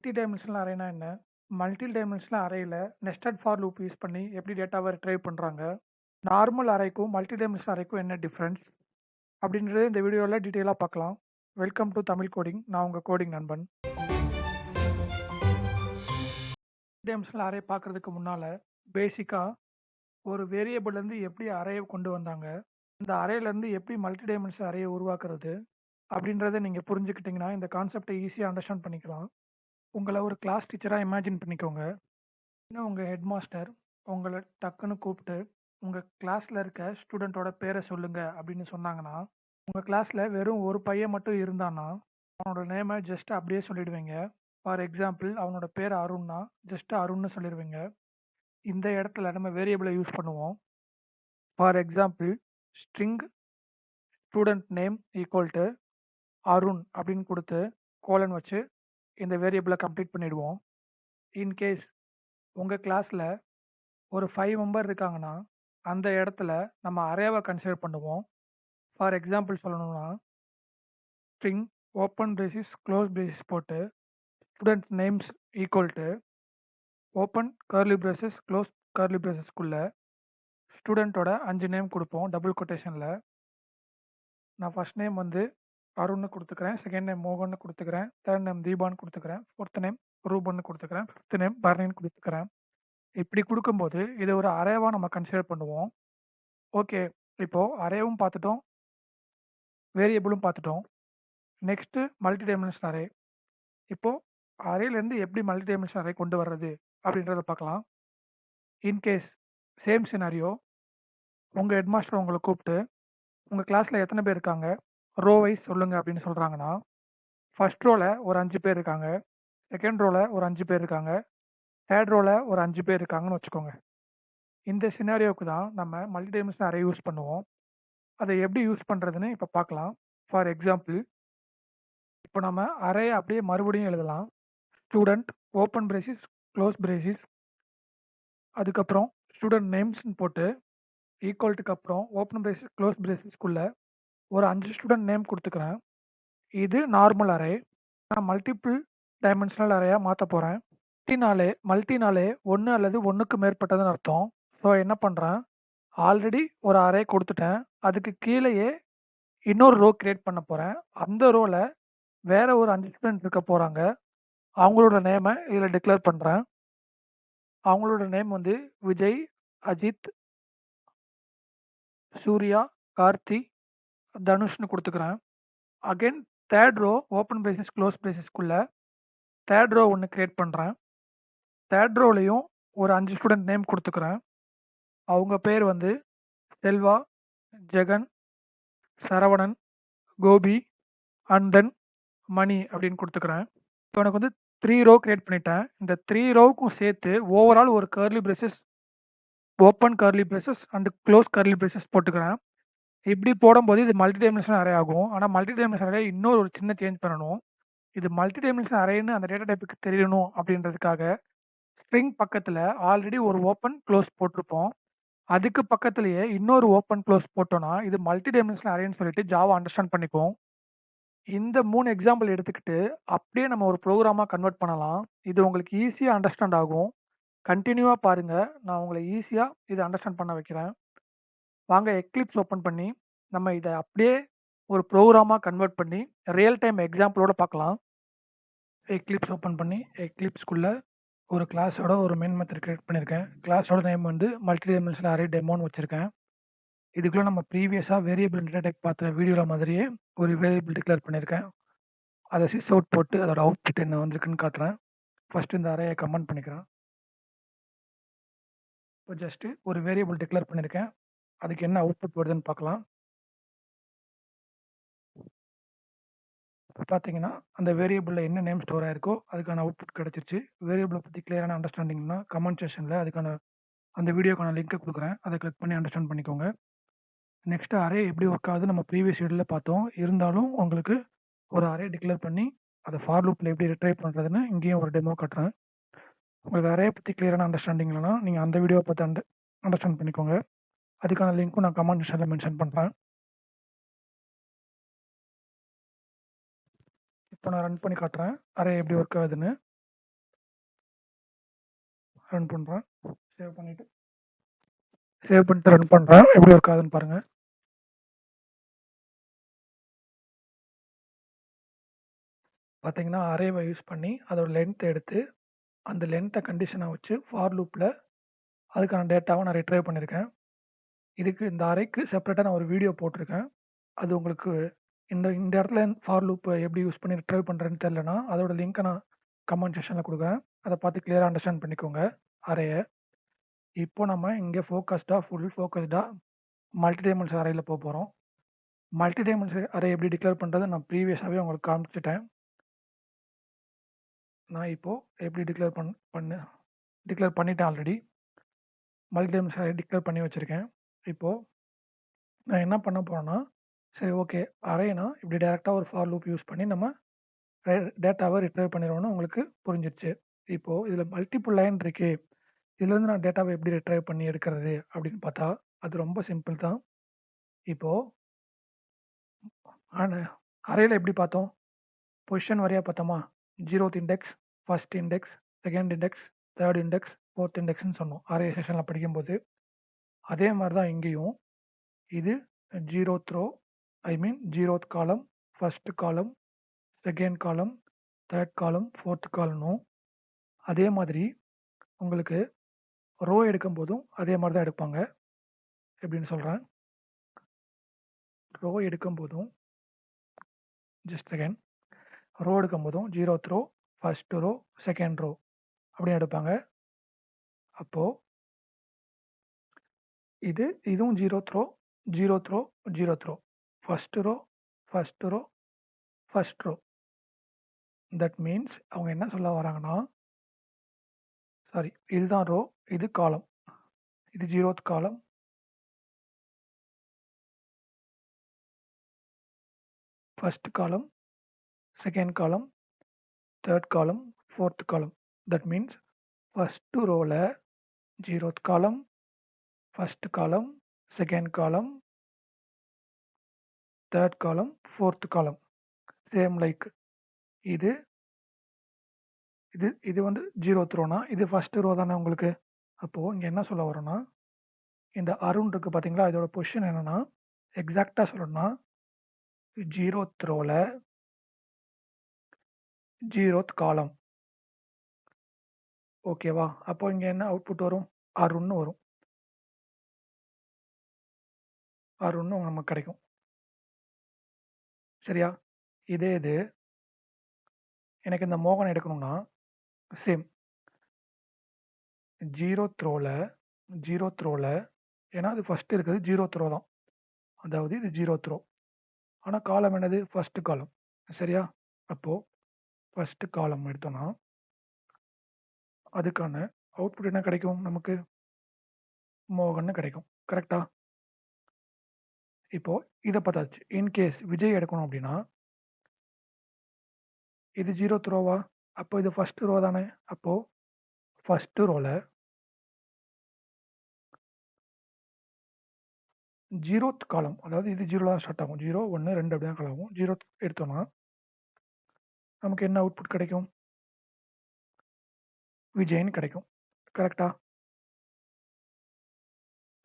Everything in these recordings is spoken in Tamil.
மல்டி டைமென்ஷனல் அரேனா என்ன? மல்டி டைமென்ஷனல் அரேல நெஸ்டட் ஃபார் லூப் யூஸ் பண்ணி எப்படி டேட்டாவை ரிட்ரைவ் பண்ணுறாங்க? நார்மல் அரேக்கும் மல்டி டைமென்ஷனல் அரேக்கும் என்ன டிஃப்ரென்ஸ்? அப்படின்றது இந்த வீடியோவில் டீட்டெயிலாக பார்க்கலாம். Welcome to Tamil coding. நான் உங்கள் கோடிங் நண்பன். டைமென்ஷனல் அரே பார்க்குறதுக்கு முன்னால் பேசிக்காக ஒரு வேரியபிள்லேருந்து எப்படி அரேயை கொண்டு வந்தாங்க, இந்த அரேலேருந்து எப்படி மல்டி டைமென்ஷனல் அரேயை உருவாக்குறது அப்படின்றத நீங்கள் புரிஞ்சுக்கிட்டிங்கன்னா இந்த கான்செப்டை ஈஸியாக அண்டர்ஸ்டாண்ட் பண்ணிக்கலாம். உங்களை ஒரு கிளாஸ் டீச்சராக இமேஜின் பண்ணிக்கோங்க. இன்னும் உங்கள் ஹெட் மாஸ்டர் உங்களை டக்குன்னு கூப்பிட்டு உங்கள் கிளாஸில் இருக்க ஸ்டூடெண்ட்டோட பேரை சொல்லுங்க அப்படின்னு சொன்னாங்கன்னா, உங்கள் கிளாஸில் வெறும் ஒரு பையன் மட்டும் இருந்தான்னா அவனோட நேமை ஜஸ்ட் அப்படியே சொல்லிடுவீங்க. ஃபார் எக்ஸாம்பிள் அவனோட பேர் அருண்னா ஜஸ்ட் அருண்னு சொல்லிடுவீங்க. இந்த இடத்துல நம்ம வேரியபிளை யூஸ் பண்ணுவோம். For example string student name equal to Arun அப்படின்னு கொடுத்து கோலன் வச்சு இந்த வேரியபிளை கம்ப்ளீட் பண்ணிடுவோம். இன்கேஸ் உங்கள் கிளாஸில் ஒரு 5 மெம்பர் இருக்காங்கன்னா அந்த இடத்துல நம்ம அரேவை கன்சிடர் பண்ணுவோம். ஃபார் எக்ஸாம்பிள் சொல்லணும்னா string open braces close braces போட்டு student names equal to open curly பிரேசஸ் க்ளோஸ் கர்லி பிரேசஸ்க்குள்ளே ஸ்டூடெண்ட்டோட 5 நேம் கொடுப்போம் டபுள் கொட்டேஷனில். நான் ஃபர்ஸ்ட் நேம் வந்து அருண்னு கொடுத்துக்கிறேன், செகண்ட் நேம் மோகன்னு கொடுத்துக்கிறேன், தேர்ட் நேம் தீபான்னு கொடுத்துக்கிறேன், ஃபோர்த் நேம் ரூபன்னு கொடுத்துக்கிறேன், ஃபிஃப்த் நேம் பர்னின்னு கொடுத்துக்கிறேன். இப்படி கொடுக்கும்போது இதை ஒரு அரேவாக நம்ம கன்சிடர் பண்ணுவோம். ஓகே, இப்போது அரேவும் பார்த்துட்டோம், வேரியபிளும் பார்த்துட்டோம். Next multi dimensional array. இப்போது அரேலேருந்து எப்படி மல்டி டைமென்ஷனல் அரே கொண்டு வர்றது அப்படின்றத பார்க்கலாம். இன்கேஸ் சேம் சினாரியோ, உங்கள் ஹெட்மாஸ்டர் உங்களை கூப்பிட்டு உங்கள் கிளாஸில் எத்தனை பேர் இருக்காங்க, ரோ வைஸ் சொல்லுங்கள் அப்படின்னு சொல்கிறாங்கன்னா, ஃபர்ஸ்ட் ரோவில் ஒரு 5 பேர் இருக்காங்க, செகண்ட் ரோவில் ஒரு 5 பேர் இருக்காங்க, தேர்ட் ரோவில் ஒரு 5 பேர் இருக்காங்கன்னு வச்சுக்கோங்க. இந்த சினாரியோவுக்கு தான் நம்ம மல்டி டைமென்ஷனல் அரே யூஸ் பண்ணுவோம். அதை எப்படி யூஸ் பண்ணுறதுன்னு இப்போ பார்க்கலாம். ஃபார் எக்ஸாம்பிள் இப்போ நம்ம அரே அப்படியே மறுபடியும் எழுதலாம். Student open braces close braces, அதுக்கப்புறம் ஸ்டூடெண்ட் நேம்ஸ்ன்னு போட்டு ஈக்குவல்ட்டுக்கு அப்புறம் ஓப்பன் பிரேசிஸ் க்ளோஸ் பிரேசிஸ்க்குள்ளே ஒரு 5 ஸ்டூடெண்ட் நேம் கொடுத்துக்கிறேன். இது நார்மல் அரே. நான் மல்டிபிள் டைமென்ஷனல் அரேயாக மாற்ற போகிறேன். மல்டினாலே ஒன்று அல்லது ஒன்றுக்கு மேற்பட்டதுன்னு அர்த்தம். ஸோ என்ன பண்ணுறேன், ஆல்ரெடி ஒரு அரே கொடுத்துட்டேன், அதுக்கு கீழேயே இன்னொரு ரோ கிரியேட் பண்ண போகிறேன். அந்த ரோவில் வேற ஒரு 5 ஸ்டூடெண்ட் இருக்க போகிறாங்க. அவங்களோட நேமை இதில் டிக்ளேர் பண்ணுறேன். அவங்களோட நேம் வந்து விஜய், அஜித், சூர்யா, கார்த்தி, தனுஷ்னு கொடுத்துக்கிறேன். Again third row open braces close பிரேசஸ்க்குள்ளே தேர்ட் ரோ ஒன்று கிரியேட் பண்ணுறேன். தேர்ட் ரோலையும் ஒரு 5 ஸ்டூடெண்ட் நேம் கொடுத்துக்கிறேன். அவங்க பேர் வந்து செல்வா, ஜெகன், சரவணன், கோபி அண்ட் தென் மணி அப்படின்னு கொடுத்துக்கிறேன். இப்போ எனக்கு வந்து 3 ரோ கிரியேட் பண்ணிட்டேன். இந்த 3 ரோவுக்கும் சேர்த்து ஓவரால் ஒரு curly braces open curly braces and close curly braces போட்டுக்கிறேன். இப்படி போடும்போது இது மல்டி டைமென்ஷனல் அரே ஆகும். ஆனால் மல்டி டைமென்ஷனல் அரே இன்னொரு ஒரு சின்ன சேஞ்ச் பண்ணணும். இது மல்டி டைமென்ஷனல் அரேன்னு அந்த டேட்டா டைப்புக்கு தெரியணும் அப்படின்றதுக்காக ஸ்ட்ரிங் பக்கத்தில் ஆல்ரெடி ஒரு ஓப்பன் க்ளோஸ் போட்டிருப்போம். அதுக்கு பக்கத்துலேயே இன்னொரு ஓப்பன் க்ளோஸ் போட்டோன்னா இது மல்டி டைமென்ஷனல் அரேன்னு சொல்லிட்டு ஜாவா அண்டர்ஸ்டாண்ட் பண்ணிக்குவோம். இந்த 3 எக்ஸாம்பிள் எடுத்துக்கிட்டு அப்படியே நம்ம ஒரு ப்ரோக்ராமாக கன்வெர்ட் பண்ணலாம். இது உங்களுக்கு ஈஸியாக அண்டர்ஸ்டாண்ட் ஆகும். கண்டினியூவாக பாருங்கள், நான் உங்களை ஈஸியாக இதை அண்டர்ஸ்டாண்ட் பண்ண வைக்கிறேன். வாங்க எக்லிப்ஸ் ஓப்பன் பண்ணி நம்ம இதை அப்படியே ஒரு ப்ரோக்ராமாக கன்வெர்ட் பண்ணி ரியல் டைம் எக்ஸாம்பிளோட பார்க்கலாம். எக்லிப்ஸ் ஓப்பன் பண்ணி எக்லிப்ஸ்குள்ளே ஒரு கிளாஸோட ஒரு மெயின் மெத்தட் கிரியேட் பண்ணியிருக்கேன். கிளாஸோட நேம் வந்து மல்டி டைமென்ஷனல் அரே டெமோன்னு வச்சுருக்கேன். இதுக்குள்ளே நம்ம ப்ரீவியஸாக வேரியபிள் டேட்டா டைப் பார்த்த வீடியோவில் மாதிரியே ஒரு வேரியபிள் டிக்ளேர் பண்ணியிருக்கேன். அதை சிஸ் அவுட் போட்டு அதோட அவுட்புட் என்ன வந்திருக்குன்னு காட்டுறேன். ஃபஸ்ட்டு இந்த அரேயை கமெண்ட் பண்ணிக்கிறேன். இப்போ ஜஸ்ட்டு ஒரு வேரியபிள் டிக்ளேர் பண்ணியிருக்கேன், அதுக்கு என்ன அவுட்புட் வருதுன்னு பார்க்கலாம். இப்போ பார்த்தீங்கன்னா அந்த வேரியபிளில் என்ன நேம் ஸ்டோர் ஆயிருக்கோ அதுக்கான அவுட்புட் கிடச்சிருச்சு. வேரியபிளை பற்றி கிளியரான அண்டர்ஸ்டாண்டிங்னா கமெண்ட் செஷனில் அதுக்கான அந்த வீடியோக்கான லிங்க்கை கொடுக்குறேன், அதை கிளிக் பண்ணி அண்டர்ஸ்டாண்ட் பண்ணிக்கோங்க. நெக்ஸ்ட்டு அரே எப்படி ஒர்க் ஆகுது நம்ம ப்ரீவியஸ் வீடியோவில் பார்த்தோம். இருந்தாலும் உங்களுக்கு ஒரு அரே டிக்ளேர் பண்ணி அதை ஃபார் லூப்பில் எப்படி ரிட்ரைவ் பண்ணுறதுன்னு இங்கேயும் ஒரு டெமோ காட்டுறேன். உங்களுக்கு அரே பற்றி கிளியரான அண்டர்ஸ்டாண்டிங் இல்லைனா நீங்கள் அந்த வீடியோவை பார்த்து அண்டர்ஸ்டாண்ட் பண்ணிக்கோங்க. அதுக்கான லிங்க்கும் நான் கமெண்ட் செஷனில் மென்ஷன் பண்ணுறேன். இப்போ நான் ரன் பண்ணி காட்டுறேன் அரே எப்படி ஒர்க் ஆகுதுன்னு. ரன் பண்ணுறேன். சேவ் பண்ணிவிட்டு ரன் பண்ணுறேன். எப்படி ஒர்க் ஆகுதுன்னு பாருங்கள். பார்த்தீங்கன்னா அரேவை யூஸ் பண்ணி அதோட லென்த்தை எடுத்து அந்த லென்த்தை கண்டிஷனை வச்சு ஃபார் லூப்பில் அதுக்கான டேட்டாவை நான் ரிட்ரைவ் பண்ணியிருக்கேன். இதுக்கு இந்த அரேக்கு செப்பரேட்டாக நான் ஒரு வீடியோ போட்டிருக்கேன். அது உங்களுக்கு இந்த இந்த இடத்துல ஃபார் லூப்பை எப்படி யூஸ் பண்ணி ரிட்ரைவ் பண்ணுறேன்னு தெரிலனா அதோட லிங்க்கை நான் கமெண்ட் செக்ஷனில் கொடுக்குறேன். அதை பார்த்து கிளியராக அண்டர்ஸ்டாண்ட் பண்ணிக்கோங்க அரேயை. இப்போ நம்ம இங்கே ஃபுல் ஃபோக்கஸ்டாக மல்டி டைமென்ஷன் அரேயில் போக போகிறோம். மல்டி டைமென்ஷன் அரே எப்படி டிக்ளேர் பண்ணுறது நான் ப்ரீவியஸாகவே உங்களுக்கு காமிச்சிட்டேன். நான் இப்போது எப்படி டிக்ளேர் பண்ணிட்டேன். Already multi dimension array declare பண்ணி வச்சுருக்கேன். இப்போது நான் என்ன பண்ண போகிறேன்னா, சரி ஓகே அரேனா இப்படி டேரெக்டாக ஒரு ஃபார் லூப் யூஸ் பண்ணி நம்ம டேட்டாவை ரிட்ரைவ் பண்ணிடுவோம்னு உங்களுக்கு புரிஞ்சிடுச்சு. இப்போது இதில் மல்டிபிள் லைன் இருக்கு, இதுலேருந்து நான் டேட்டாவை எப்படி ரிட்ரைவ் பண்ணி எடுக்கிறது அப்படின்னு பார்த்தா அது ரொம்ப சிம்பிள் தான். இப்போது அரேயில் எப்படி பார்த்தோம், பொசிஷன் வரையாக பார்த்தோமா, 0th index, first index, second index, third index, fourth இண்டெக்ஸ்னு சொன்னோம் அரே செஷனில் படிக்கும்போது. அதே மாதிரி தான் இங்கேயும் இது 0th row, 0th column, first column, second column, third காலம், ஃபோர்த் காலமும் அதே மாதிரி உங்களுக்கு ரோ எடுக்கும் போதும் அதே மாதிரி தான் எடுப்பாங்க. எப்படின்னு சொல்கிறேன். ரோ எடுக்கும் போதும் ஜஸ்ட் செகண்ட், ரோ எடுக்கும் போதும் 0th row, first row, second row அப்படின்னு எடுப்பாங்க. அப்போது இதுவும் 0th row, 0th row, 0th row, first row, first row, first row. That means அவங்க என்ன சொல்ல வராங்கன்னா, சாரி இதுதான் ரோ, இது காலம், இது 0th காலம், first column, second column, third காலம், ஃபோர்த் காலம். தட் மீன்ஸ் ஃபர்ஸ்ட் ரோவில் 0th காலம், first column, second column, third காலம், ஃபோர்த் காலம். சேம் லைக் இது இது இது வந்து 0th ரோனா இது ஃபர்ஸ்ட் ரோ தானே உங்களுக்கு. அப்போது இங்கே என்ன சொல்ல வரோன்னா, இந்த அருண் இருக்குது பார்த்தீங்களா, இதோட பொசிஷன் என்னென்னா எக்ஸாக்டாக சொல்லணும்னா 0th ரோவில் 0th காலம். ஓகேவா. அப்போ இங்கே என்ன அவுட்புட் வரும், அருண்னு வரும். அருண்னு நமக்கு கிடைக்கும். சரியா. இதே இது எனக்கு இந்த மோகன் எடுக்கணும்னா சேம் 0th ரோவில் ஏன்னா அது ஃபர்ஸ்ட் இருக்குது 0th ரோ தான், அதாவது இது 0th ரோ. ஆனால் காலம் என்னது, ஃபர்ஸ்ட் காலம். சரியா. அப்போது ஃபர்ஸ்ட் காலம் எடுத்தோன்னா அதுக்கான அவுட்புட் என்ன கிடைக்கும், நமக்கு மோகன்னு கிடைக்கும். கரெக்டா. இப்போது இதை பார்த்தாச்சு. இன்கேஸ் விஜய் எடுக்கணும் அப்படின்னா இது 0th ரோவா, அப்போ இது ஃபர்ஸ்ட் ரோ தானே. அப்போது ஃபர்ஸ்ட் ரோவில் 0th காலம், அதாவது இது 0 தான் ஸ்டார்ட் ஆகும், 0, 1, 2 அப்படி தான் காலம் ஆகும். 0th எடுத்தோன்னா நமக்கு என்ன அவுட்புட் கிடைக்கும், விஜய்ன்னு கிடைக்கும். கரெக்டா.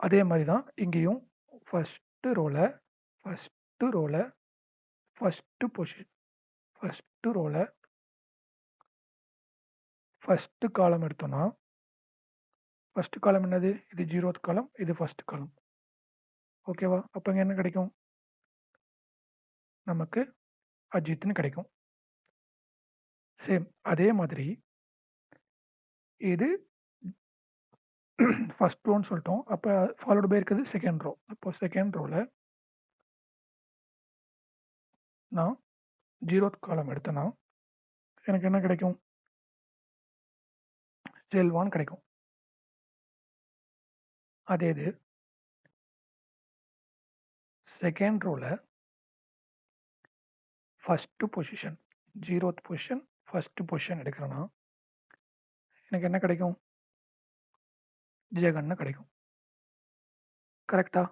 அதே மாதிரி தான் இங்கேயும் ஃபர்ஸ்ட் ரோவில் ஃபர்ஸ்ட் பொசிஷன், ஃபர்ஸ்ட் ரோவில் ஃபர்ஸ்ட் காலம் எடுத்தோன்னா ஃபர்ஸ்ட் காலம் என்னது, இது 0th காலம், இது ஃபர்ஸ்ட் காலம். ஓகேவா. அப்போ இங்கே என்ன கிடைக்கும், நமக்கு அஜித்னு கிடைக்கும். சேம் அதே மாதிரி இது ஃபர்ஸ்ட் ரோன்னு சொல்லிட்டோம். அப்போ ஃபாலோடு பை இருக்குது செகண்ட் ரோ. அப்போ செகண்ட் ரோவில் நான் 0th காலம் எடுத்தேன்னா எனக்கு என்ன கிடைக்கும், செல்வான்னு கிடைக்கும். அதே இது செகண்ட் ரோவில் first position, 0th position, first position எடுக்கிறேன்னா எனக்கு என்ன கிடைக்கும், ஜெகன்னு கிடைக்கும். கரெக்டா.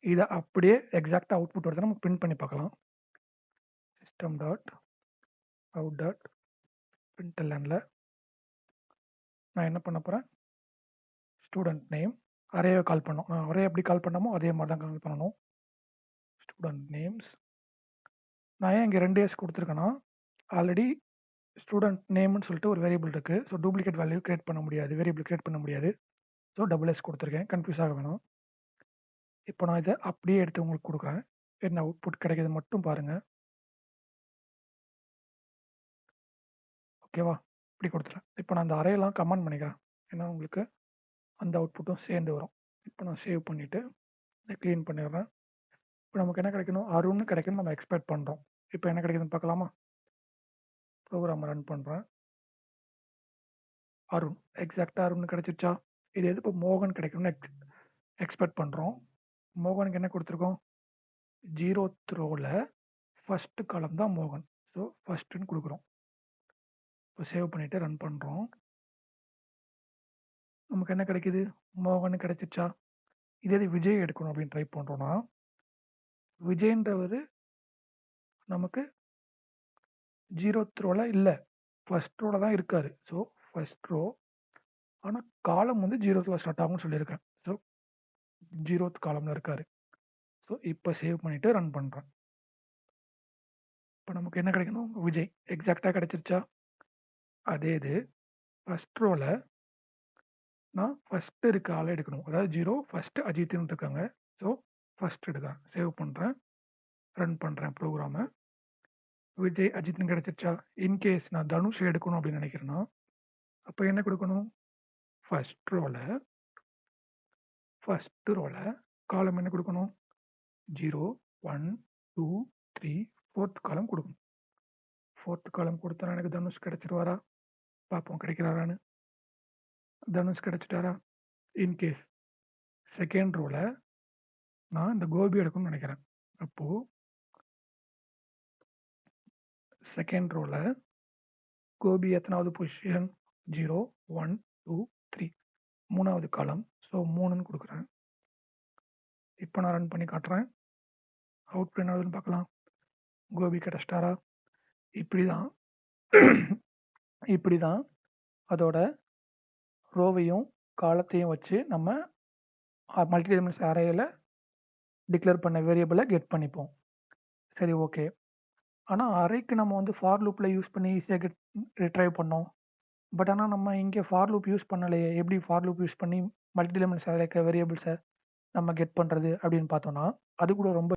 இதை அப்படியே எக்ஸாக்டாக அவுட்புட் வருது நம்ம பிரிண்ட் பண்ணி பார்க்கலாம். system.out.printlnல நான் என்ன பண்ண போகிறேன், ஸ்டூடெண்ட் நேம் அரேவை கால் பண்ணோம். அரே எப்படி கால் பண்ணமோ அதே மாதிரி தான் கால் பண்ணணும். ஸ்டூடெண்ட் நேம்ஸ் நான் ஏன் இங்கே 2s கொடுத்துருக்கேன்னா ஆல்ரெடி ஸ்டூடெண்ட் நேம்னு சொல்லிட்டு ஒரு வேரியபிள் இருக்குது. ஸோ டூப்ளிகேட் வேல்யூ கிரியேட் பண்ண முடியாது, வேரியபிள் கிரியேட் பண்ண முடியாது. ஸோ டபுள்-s கொடுத்துருக்கேன், கன்ஃபியூஸ் ஆக வேணாம். இப்போ நான் இதை அப்படியே எடுத்து உங்களுக்கு கொடுக்குறேன். என்ன அவுட்புட் கிடைக்கிது மட்டும் பாருங்கள். ஓகேவா? இப்படி கொடுத்துறேன். இப்போ நான் அந்த அறையெல்லாம் கமெண்ட் பண்ணிக்கிறேன், ஏன்னா உங்களுக்கு அந்த அவுட்புட்டும் சேர்ந்து வரும். இப்போ நான் சேவ் பண்ணிவிட்டு இதை க்ளீன் பண்ணிடுறேன். இப்போ நமக்கு என்ன கிடைக்கணும், அருண்னு கிடைக்கணும் நம்ம எக்ஸ்பெக்ட் பண்ணுறோம். இப்போ என்ன கிடைக்குதுன்னு பார்க்கலாமா? ப்ரோக்ராம் ரன் பண்ணுறேன். அருண், எக்ஸாக்டாக அருண் கிடைச்சிருச்சா? இது எது இப்போ மோகன் கிடைக்கணும்னு எக்ஸ்பெக்ட் பண்ணுறோம். மோகனுக்கு என்ன கொடுத்துருக்கோம், 0th ரோவில் ஃபஸ்ட்டு காலம் தான் மோகன். ஸோ ஃபஸ்ட்டுன்னு கொடுக்குறோம். இப்போ சேவ் பண்ணிவிட்டு ரன் பண்ணுறோம். நமக்கு என்ன கிடைக்குது, மோகன் கிடைச்சிச்சா? இதே இது விஜய் எடுக்கணும் அப்படின்னு ட்ரை பண்ணுறோன்னா, விஜய்ன்றவர் நமக்கு 0th ரோவில் இல்லை, ஃபஸ்ட் ரோவில் தான் இருக்கார். ஸோ ஃபஸ்ட் ரோ, ஆனால் காலம் வந்து 0th ஸ்டார்ட் ஆகும்னு சொல்லியிருக்கேன். ஸோ 0th காலமில் இருக்கார். ஸோ இப்போ சேவ் பண்ணிவிட்டு ரன் பண்ணுறேன். இப்போ நமக்கு என்ன கிடைக்கணும், விஜய் எக்ஸாக்டாக கிடைச்சிருச்சா? அதே இது ஃபஸ்ட் ரோவில் நான் ஃபஸ்ட்டு இருக்க ஆளை எடுக்கணும், அதாவது 0 ஃபஸ்ட்டு அஜித்னு இருக்காங்க. ஸோ ஃபஸ்ட் எடுக்கிறேன், சேவ் பண்ணுறேன், ரன் பண்ணுறேன் ப்ரோக்ராமை. விஜய் அஜித்னு கிடைச்சிருச்சா? இன்கேஸ் நான் தனுஷ் எடுக்கணும் அப்படின்னு நினைக்கிறேன்னா அப்போ என்ன கொடுக்கணும், ஃபஸ்ட்டு ரோவில் காலம் என்ன கொடுக்கணும், 0 1 2 3 4th காலம் கொடுக்கணும். 4th காலம் கொடுத்தா எனக்கு தனுஷ் கிடைச்சிருவாரா? பார்ப்போம் கிடைக்கிறாரான்னு. தனுஷ் கிடைச்சிட்டாரா? இன்கேஸ் செகண்ட் ரோவில் நான் இந்த கோபி எடுக்கணும்னு நினைக்கிறேன். அப்போது செகண்ட் ரோவில் கோபி எத்தனாவது பொசிஷன், 0 1 2 3, 3வது காலம். ஸோ 3ன்னு கொடுக்குறேன். இப்போ நான் ரன் பண்ணி காட்டுறேன், அவுட்புட் என்னதுன்னு பார்க்கலாம். கோபி கிடைச்சிட்டாரா? இப்படி தான் அதோட ரோவையும் காலத்தையும் வச்சு நம்ம மல்டி டைமென்ஷனல் அரேயில் டிக்ளேர் பண்ண வேரியபிளை கெட் பண்ணிப்போம். சரி, ஓகே. ஆனால் அரேக்கு நம்ம வந்து ஃபார் லூப்பில் யூஸ் பண்ணி ஈஸியாக ரிட்ரைவ் பண்ணோம். பட் ஆனால் நம்ம இங்கே ஃபார் லூப் யூஸ் பண்ணலையே, எப்படி ஃபார் லூப் யூஸ் பண்ணி மல்டி டைமென்ஷனல் அரேக்கு வேரியபிள்ஸை நம்ம கெட் பண்ணுறது அப்படின்னு பார்த்தோன்னா, அது கூட ரொம்ப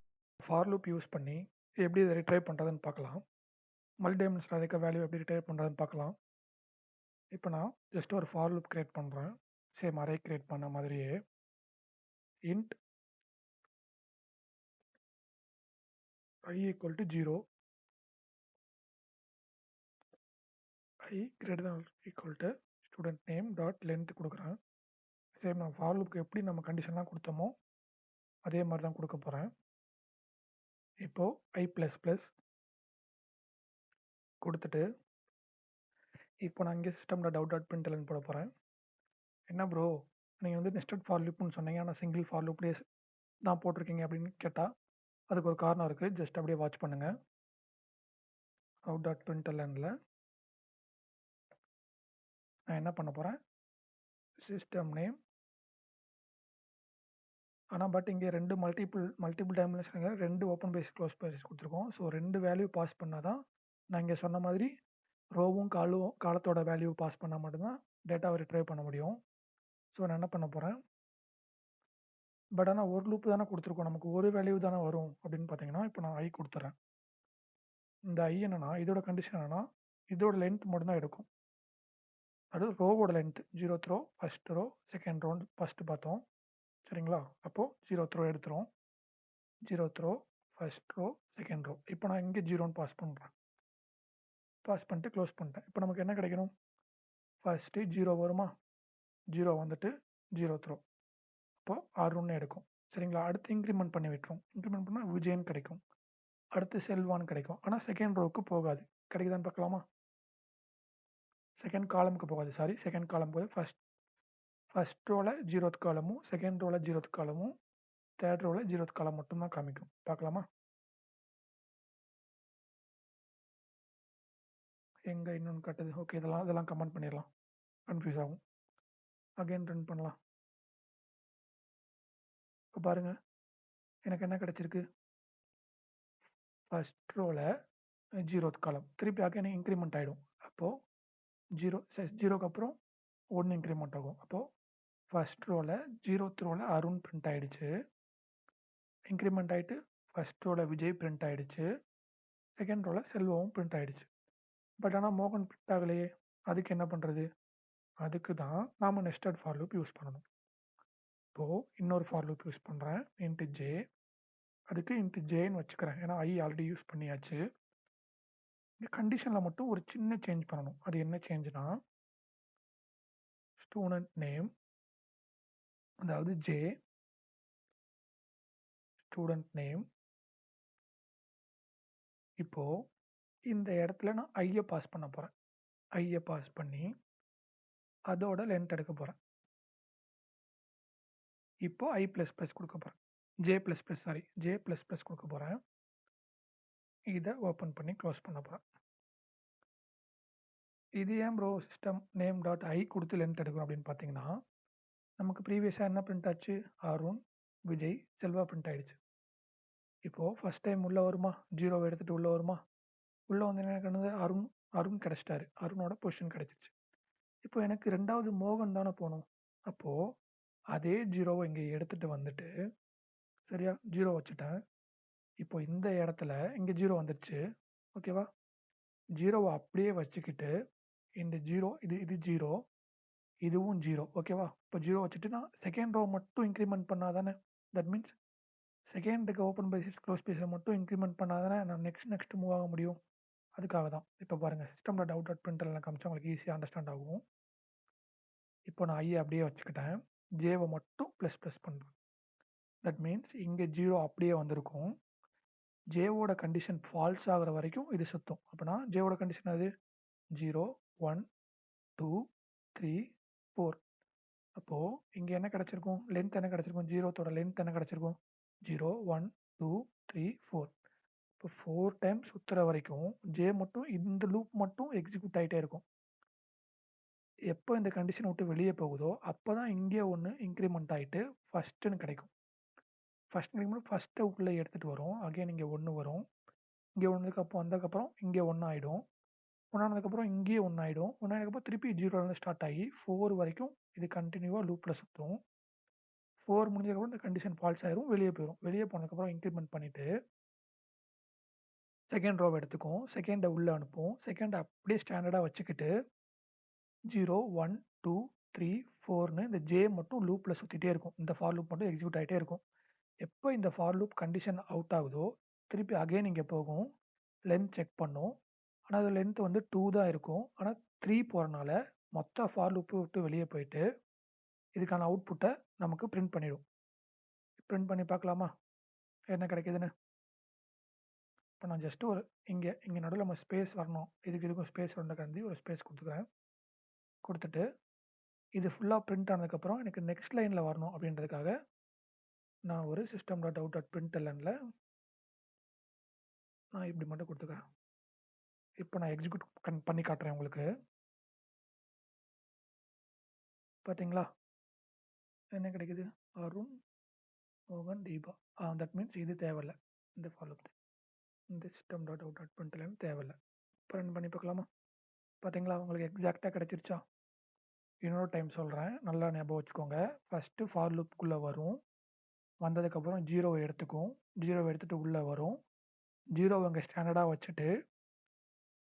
ஃபார் லூப் யூஸ் பண்ணி எப்படி இதை ரிட்ரைவ் பண்ணுறதுன்னு பார்க்கலாம். மல்டி டைமென்ஷனல் அரேக்கு வேல்யூ எப்படி ரிட்ரைவ் பண்ணுறதுன்னு பார்க்கலாம். இப்போ நான் ஜஸ்ட் ஒரு ஃபார் லூப் கிரியேட் பண்ணுறேன், சேம் அரே கிரியேட் பண்ண மாதிரியே. Int I = 0, I > student name dot length கொடுக்குறேன். சேம் நான் ஃபார் லூப்புக்கு எப்படி நம்ம கண்டிஷன்லாம் கொடுத்தோமோ அதே மாதிரி தான் கொடுக்க போகிறேன். இப்போது I++ கொடுத்துட்டு இப்போ நான் இங்கே system.out.println போட போகிறேன். என்ன ப்ரோ, நீங்கள் வந்து நெஸ்டட் ஃபார் லூப்னு சொன்னீங்க, ஆனால் சிங்கிள் ஃபார் லூப்லேயே தான் போட்டிருக்கீங்க அப்படின்னு கேட்டால் அதுக்கு ஒரு காரணம் இருக்குது. ஜஸ்ட் அப்படியே வாட்ச் பண்ணுங்கள். out.printlnல நான் என்ன பண்ண போகிறேன், சிஸ்டம் நேம், ஆனால் பட் இங்கே மல்டிபிள் டைமென்ஷனுங்க 2 ஓப்பன் பேஸ் க்ளோஸ் பேஸ் கொடுத்துருக்கோம். ஸோ 2 வேல்யூ பாஸ் பண்ணால் தான் நான் இங்கே சொன்ன மாதிரி ரோவும் காலத்தோட வேல்யூ பாஸ் பண்ணால் மட்டும்தான் டேட்டாவை ரிட்ரைவ் பண்ண முடியும். ஸோ நான் என்ன பண்ண போகிறேன், பட் ஆனால் ஒரு லூப்பு தானே கொடுத்துருக்கோம், நமக்கு ஒரு வேல்யூ தானே வரும் அப்படின்னு பார்த்தீங்கன்னா, இப்போ நான் I கொடுத்துட்றேன். இந்த I என்னன்னா, இதோட கண்டிஷன் என்னன்னா, இதோட லென்த் மட்டும்தான் எடுக்கும். அது ரோவோட length, 0th row first row second row first பார்த்தோம் சரிங்களா. அப்போது 0th ரோ எடுத்துரும், 0th row first row second row. இப்போ நான் இங்கே 0ன்னு பாஸ் பண்ணுறேன், பாஸ் பண்ணிட்டு க்ளோஸ் பண்ணிட்டேன். இப்போ நமக்கு என்ன கிடைக்கணும், ஃபஸ்ட்டு 0 வருமா, 0 வந்துட்டு 0th ரோ, அப்போது அருண்னு எடுக்கும் சரிங்களா. அடுத்து இன்க்ரிமெண்ட் பண்ணி விட்டுரும், இன்க்ரிமெண்ட் பண்ணால் விஜயன் கிடைக்கும், அடுத்து செல்வான்னு கிடைக்கும். ஆனால் செகண்ட் ரோவுக்கு போகாது, கிடைக்குதான்னு பார்க்கலாமா. செகண்ட் காலமுக்கு போகாது, சாரி, செகண்ட் காலம் போது ஃபஸ்ட் ரோவில் 0th காலமும் செகண்ட் ரோவில் 0th காலமும் தேர்ட் ரோவில் 0th காலம் மட்டும்தான் காமிக்கும். பார்க்கலாமா, எங்கே இன்னொன்று கட்டுது. ஓகே, இதெல்லாம் கமெண்ட் பண்ணிடலாம், கன்ஃபியூஸ் ஆகும். அகைன் ரன் பண்ணலாம். இப்போ பாருங்க, எனக்கு என்ன கிடைச்சிருக்கு? ஃபர்ஸ்ட் ரோல 0th காலம் திருப்பி அகைன் இன்க்ரிமெண்ட் ஆகிடும். அப்போது 0க்கு அப்புறம் 1 இன்க்ரிமெண்ட் ஆகும். அப்போது ஃபர்ஸ்ட் ரோல 0th ரோல அருண் பிரிண்ட் ஆகிடுச்சு. இன்க்ரிமெண்ட் ஆகிட்டு ஃபர்ஸ்ட் ரோல விஜய் பிரிண்ட் ஆகிடுச்சு. செகண்ட் ரோல செல்வமும் பிரிண்ட் ஆகிடுச்சு. பட் ஆனால் மோகன் பிரிண்ட் ஆகலையே. அதுக்கு என்ன பண்ணுறது? அதுக்கு தான் நாம் நெஸ்டட் ஃபார் லூப் யூஸ் பண்ணணும். இப்போது இன்னொரு ஃபார் லூப் யூஸ் பண்ணுறேன், இன்ட்டு ஜே. அதுக்கு இன்ட்டு ஜேன்னு வச்சுக்கிறேன், ஏன்னா ஐ ஆல்ரெடி யூஸ் பண்ணியாச்சு. இந்த கண்டிஷனில் மட்டும் ஒரு சின்ன சேஞ்ச் பண்ணணும். அது என்ன சேஞ்சுனா, ஸ்டூடெண்ட் நேம், அதாவது ஜே ஸ்டூடெண்ட் நேம். இப்போது இந்த இடத்துல நான் ஐயை பாஸ் பண்ண போகிறேன். ஐயை பாஸ் பண்ணி அதோட லென்த் எடுக்க போகிறேன். இப்போ ஐ ப்ளஸ் ப்ளஸ் கொடுக்க போகிறேன். ஜே ப்ளஸ் ப்ளஸ் கொடுக்க போகிறேன். இதை ஓப்பன் பண்ணி க்ளோஸ் பண்ண போகிறேன். இது ஏன் bro system name dot I கொடுத்து லென்த் எடுக்கணும் அப்படின்னு பார்த்தீங்கன்னா, நமக்கு ப்ரீவியஸாக என்ன பிரிண்ட் ஆச்சு? அருண், விஜய், செல்வா பிரிண்ட் ஆகிடுச்சு. இப்போது ஃபஸ்ட் டைம் உள்ளே வருமா? 0 எடுத்துகிட்டு உள்ளே வருமா? உள்ளே வந்து என்ன பண்ணுது? அருண் கிடச்சிட்டாரு. அருணோட பொசிஷன் கிடச்சிருச்சு. இப்போ எனக்கு ரெண்டாவது மோகன் தானே போகணும். அப்போது அதே 0வை இங்கே எடுத்துகிட்டு வந்துட்டு, சரியா 0 வச்சுட்டேன். இப்போ இந்த இடத்துல இங்கே 0 வந்துடுச்சு. ஓகேவா? 0வை அப்படியே வச்சுக்கிட்டு இந்த 0 இது 0, இதுவும் 0. ஓகேவா? இப்போ 0 வச்சுட்டு நான் செகண்ட் ரோ மட்டும் இன்க்ரிமெண்ட் பண்ணால் தானே, தட் மீன்ஸ் செகண்டுக்கு ஓப்பன் பேசிஸ் க்ளோஸ் பேஸை மட்டும் இன்க்ரிமெண்ட் பண்ணால் தானே நான் நெக்ஸ்ட் மூவ் ஆக முடியும். அதுக்காக தான். இப்போ பாருங்கள், சிஸ்டம் டாட் அவுட் டாட் பிரிண்டெல்லாம் காமிச்சா உங்களுக்கு ஈஸியாக அண்டர்ஸ்டாண்ட் ஆகும். இப்போ நான் ஐயை அப்படியே வச்சுக்கிட்டேன், ஜேவை மட்டும் ப்ளஸ் ப்ளஸ் பண்ணுறேன். தட் மீன்ஸ் இங்கே 0 அப்படியே வந்திருக்கும். ஜேவோட கண்டிஷன் ஃபால்ஸ் ஆகிற வரைக்கும் இது சுற்றும். அப்படின்னா ஜேவோட கண்டிஷன் அது 0, 1, 2, 3, 4. அப்போது இங்கே என்ன கிடச்சிருக்கும்? லென்த் என்ன கிடச்சிருக்கும்? 0த்தோட லென்த் என்ன கிடச்சிருக்கும்? 0, 1, 2, 3, 4. இப்போ 4 டைம் சுற்றுற வரைக்கும் ஜே மட்டும் இந்த லூப் மட்டும் எக்ஸிக்யூட் ஆகிட்டே இருக்கும். எப்போ இந்த கண்டிஷன் விட்டு வெளியே போகுதோ அப்போ தான் இங்கே ஒன்று இன்க்ரிமெண்ட் ஆகிட்டு ஃபஸ்ட்டுன்னு கிடைக்கும். ஃபஸ்ட்டை உள்ளே எடுத்துகிட்டு வரும். அகைன் இங்கே 1 வரும். இங்கே வந்ததுக்கப்புறம் இங்கே 1 ஆகிடும். 1 ஆனதுக்கப்புறம் இங்கேயே 1 ஆகிடும். 1 ஆனதுக்கப்புறம் திருப்பி 0லேருந்து ஸ்டார்ட் ஆகி 4 வரைக்கும் இது கண்டினியூவாக லூப்பில் சுற்றும். 4 முடிஞ்சதுக்கப்புறம் இந்த கண்டிஷன் ஃபால்ஸ் ஆயிரும், வெளியே போயிடும். வெளியே போனதுக்கப்புறம் இன்க்ரிமெண்ட் பண்ணிவிட்டு செகண்ட் ரோவை எடுத்துக்கும், செகண்டை உள்ளே அனுப்பும். செகண்டை அப்படியே ஸ்டாண்டர்டாக வச்சுக்கிட்டு 0, 1, 2, 3, 4ன்னு இந்த ஜே மட்டும் லூப்பில் சுற்றிட்டே இருக்கும். இந்த ஃபார் லூப் மட்டும் எக்ஸிக்யூட் ஆகிட்டே இருக்கும். எப்போ இந்த ஃபார் லூப் கண்டிஷன் அவுட் ஆகுதோ திருப்பி அகைன் இங்கே போகும், லென்த் செக் பண்ணும். ஆனால் அது லென்த் வந்து 2 தான் இருக்கும். ஆனால் 3 போகிறனால மொத்த ஃபார் லூப்பு விட்டு வெளியே போயிட்டு இதுக்கான அவுட்புட்டை நமக்கு பிரிண்ட் பண்ணிடும். பிரிண்ட் பண்ணி பார்க்கலாமா என்ன கிடைக்குதுன்னு? இப்போ நான் ஜஸ்ட்டு ஒரு இங்கே நடுவில் நம்ம ஸ்பேஸ் வரணும். இதுக்கும் ஸ்பேஸ் வரணுக்காண்டி ஒரு ஸ்பேஸ் கொடுத்துக்கிறேன். கொடுத்துட்டு இது ஃபுல்லாக பிரிண்ட் ஆனதுக்கப்புறம் எனக்கு நெக்ஸ்ட் லைனில் வரணும் அப்படின்றதுக்காக நான் ஒரு சிஸ்டம் டாட் அவுட் டாட் பிரிண்ட்எல்என்ல நான் இப்படி மட்டும் கொடுத்துக்கிறேன். இப்போ நான் எக்ஸிக்யூட் பண்ணி காட்டுறேன் உங்களுக்கு. பார்த்தீங்களா என்ன கிடைக்குது? அருண், மோகன், தீபா. தட் மீன்ஸ் இது தேவையில்லை. இந்த ஃபாலோ இந்த system dot out dot println தேவையில்லை. இப்போ ரன் பண்ணி பார்க்கலாமா? பார்த்தீங்களா உங்களுக்கு எக்ஸாக்டாக கிடைச்சிருச்சா? இன்னொரு டைம் சொல்கிறேன், நல்லா ஞாபகம் வச்சுக்கோங்க. ஃபஸ்ட்டு ஃபார் லூப்புக்குள்ளே வரும். வந்ததுக்கப்புறம் 0வை எடுத்துக்கும். 0வை எடுத்துகிட்டு உள்ளே வரும். 0வை அங்கே ஸ்டாண்டர்டாக வச்சுட்டு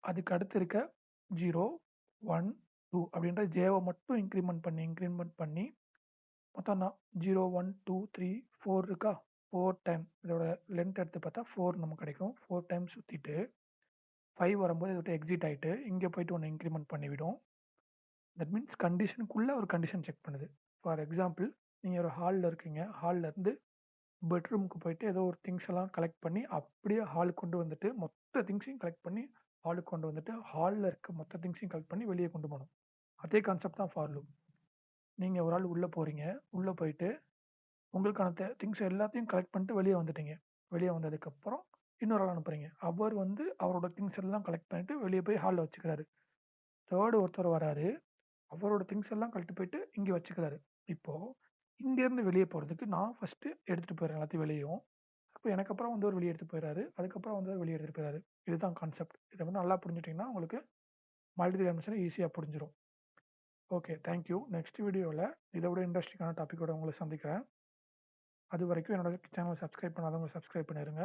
அதுக்கு அடுத்து இருக்க 0, 1, 2 அப்படின்ற ஜேவை மட்டும் இன்க்ரிமெண்ட் பண்ணி மொத்தம் நான் 0, 1, 2, 3, 4 இருக்கா? 4 டைம் இதோட லென்த் எடுத்து பார்த்தா 4 நமக்கு கிடைக்கும். 4 டைம் சுற்றிட்டு 5 வரும்போது இதை விட்டு எக்ஸிட் ஆகிட்டு இங்கே போயிட்டு ஒன்று இன்க்ரிமெண்ட் பண்ணிவிடும். தட் மீன்ஸ் கண்டிஷனுக்குள்ளே ஒரு கண்டிஷன் செக் பண்ணுது. ஃபார் எக்ஸாம்பிள், நீங்கள் ஒரு ஹாலில் இருக்கீங்க. ஹால்லேருந்து பெட்ரூமுக்கு போயிட்டு ஏதோ ஒரு திங்ஸ் எல்லாம் கலெக்ட் பண்ணி அப்படியே ஹாலுக்கு கொண்டு வந்துட்டு மொத்த திங்ஸையும் கலெக்ட் பண்ணி ஹாலுக்கு கொண்டு வந்துட்டு ஹாலில் இருக்க மொத்த திங்ஸையும் கலெக்ட் பண்ணி வெளியே கொண்டு போகணும். அதே கான்செப்ட் தான் ஃபார் லூப். நீங்கள் ஒரு ஆள் உள்ளே போகிறீங்க. உள்ளே போயிட்டு உங்களுக்கான திங்ஸ் எல்லாத்தையும் கலெக்ட் பண்ணிட்டு வெளியே வந்துட்டீங்க. வெளியே வந்ததுக்கப்புறம் இன்னொரு ஆள் அனுப்புகிறீங்க. அவர் வந்து அவரோட திங்ஸ் எல்லாம் கலெக்ட் பண்ணிட்டு வெளியே போய் ஹாலில் வச்சுக்கிறாரு. தேர்டு ஒருத்தர் வராரு. அவரோட திங்ஸ் எல்லாம் கழட்டு போயிட்டு இங்கே வச்சுக்கிறாரு. இப்போது இங்கேருந்து வெளியே போகிறதுக்கு நான் ஃபஸ்ட்டு எடுத்துகிட்டு போயிடுறேன் எல்லாத்தையும் வெளியும். அப்போ எனக்கு அப்புறம் வந்தவர் வெளியே எடுத்துகிட்டு போயிடுறாரு, அதுக்கப்புறம் வந்தவர் வெளியே எடுத்துகிட்டு போயிடுறாரு. இதுதான் கான்செப்ட். இதை வந்து நல்லா புரிஞ்சுட்டிங்கன்னா உங்களுக்கு மல்டி டைமென்ஷன் ஈஸியாக புரிஞ்சிடும். Okay, thank you. நெக்ஸ்ட் வீடியோவில் இதை விட இன்ட்ரெஸ்டிங்கான டாப்பிக்கோட உங்களை சந்திக்கிறேன். அது வரைக்கும் என்னோட சேனலை சப்ஸ்கிரைப் பண்ணாதவங்க சப்ஸ்கிரைப் பண்ணிடுங்க.